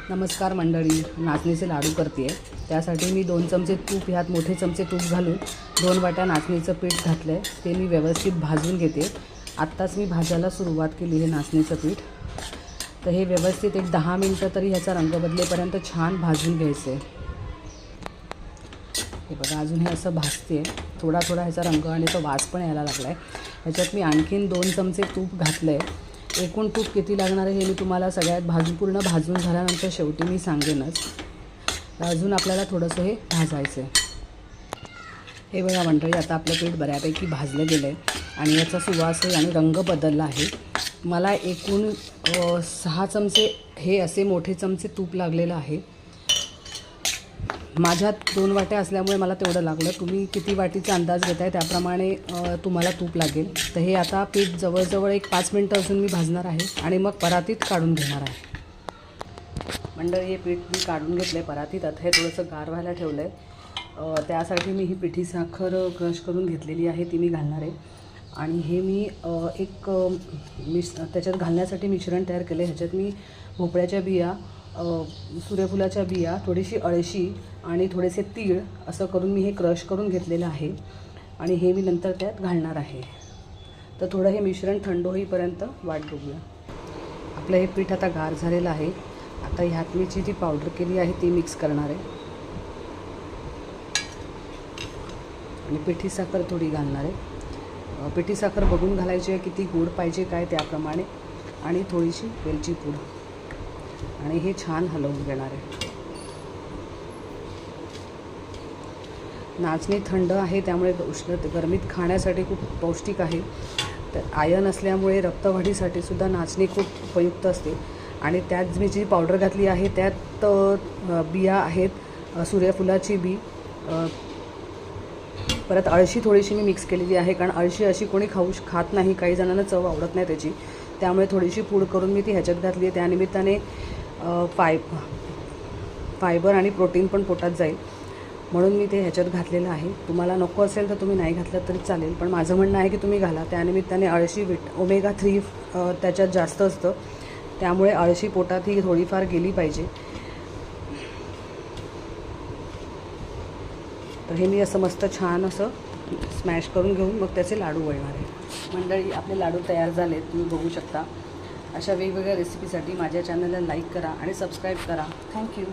नमस्कार मंडळी, नाचणीचे लाडू करते आहे. त्यासाठी मी 2 चमचे तूप, ह्यात मोठे चमचे तूप घालून 2 वाट्या नाचणीचं पीठ घातलं आहे. ते मी व्यवस्थित भाजून घेते. आत्ताच मी भाजायला सुरुवात केली आहे नाचणीचं पीठ. तर हे व्यवस्थित एक 10 मिनटं तरी ह्याचा रंग बदलेपर्यंत छान भाजून घ्यायचं आहे. हे बघा, अजून हे असं भाजते आहे. थोडा थोडा ह्याचा रंग आणि तो वास पण यायला लागला आहे. ह्याच्यात मी आणखीन 2 चमचे तूप घातलं आहे. एकूण तूप किती लागणार आहे हे मी तुम्हाला सगळ्यात पूर्ण भाजून झाल्यानंतर शेवटी मी सांगेनच. अजून आपल्याला थोडंसं हे भाजायचं आहे. हे बघा मंडळी, आता आपलं पीठ बऱ्यापैकी भाजलं गेलं आहे आणि याचा सुवास आणि रंग बदलला आहे. मला एकूण 6 चमचे हे असे मोठे चमचे तूप लागलेलं आहे. माझ्यात 2 वाट्या असल्यामुळे मला तेवढं लागलं. तुम्ही किती वाटीचा अंदाज घेताय त्याप्रमाणे तुम्हाला तूप लागेल. तर हे आता पीठ जवळजवळ एक 5 मिनटं अजून मी भाजणार आहे आणि मग परातीत काढून घेणार आहे. मंडळी, हे पीठ मी काढून घेतलं आहे परातीत. आता हे थोडंसं गार व्हायला ठेवलं आहे. त्यासाठी मी ही पिठी साखर क्रश करून घेतलेली आहे, ती मी घालणार आहे. आणि हे मी त्याच्यात घालण्यासाठी मिश्रण तयार केलं आहे. ह्याच्यात मी भोपळ्याच्या बिया, सूर्यफुलाच्या बिया, थोडीशी अळशी आणि थोडेसे तीळ असं करून मी हे क्रश करून घेतलेलं आहे आणि हे मी नंतर त्यात घालणार आहे. तर थोडं हे मिश्रण थंड होईपर्यंत वाट बघूया. आपलं हे पीठ आता गार झालेलं आहे. आता ह्यात मी जी पावडर केली आहे ती मिक्स करणार आहे आणि पिठी साखर थोडी घालणार आहे. पिठी साखर बघून घालायची आहे, किती गोड पाहिजे काय त्याप्रमाणे, आणि थोडीशी वेलची पूड, आणि हे छान हलवून घेणार आहे. नाचणी थंड आहे त्यामुळे गरमीत खाण्यासाठी खूप पौष्टिक आहे. तर आयर्न असल्यामुळे रक्तवाढीसाठी सुद्धा नाचणी खूप उपयुक्त असते. आणि त्यात मी जी पावडर घातली आहे त्यात बिया आहेत, सूर्यफुलाची बी, परत अळशी थोडीशी मी मिक्स केलेली आहे, कारण अळशी अशी कोणी खात नाही, काही जणांना चव आवडत नाही त्याची. त्यामुळे थोडीशी पूड करून मी ती ह्याच्यात घातली आहे. त्यानिमित्ताने फायबर आणि प्रोटीन पण पोटात जाईल म्हणून मी ते ह्याच्यात घातलेलं आहे. तुम्हाला नको असेल तर तुम्ही नाही घातलं तरी चालेल, पण माझं म्हणणं आहे की तुम्ही घाला. त्यानिमित्ताने अळशी ओमेगा 3 त्याच्यात जास्त असतं, त्यामुळे अळशी पोटात ही थोडीफार गेली पाहिजे. तर हे मी असं मस्त छान असं स्मॅश करून घेऊन मग त्याचे लाडू वळणार आहे. मंडळी, आपले लाडू तयार झाले, तुम्ही बघू शकता. अशा वेगवेगळ्या रेसिपीसाठी माझ्या चॅनलला लाईक करा आणि सबस्क्राईब करा. थँक्यू.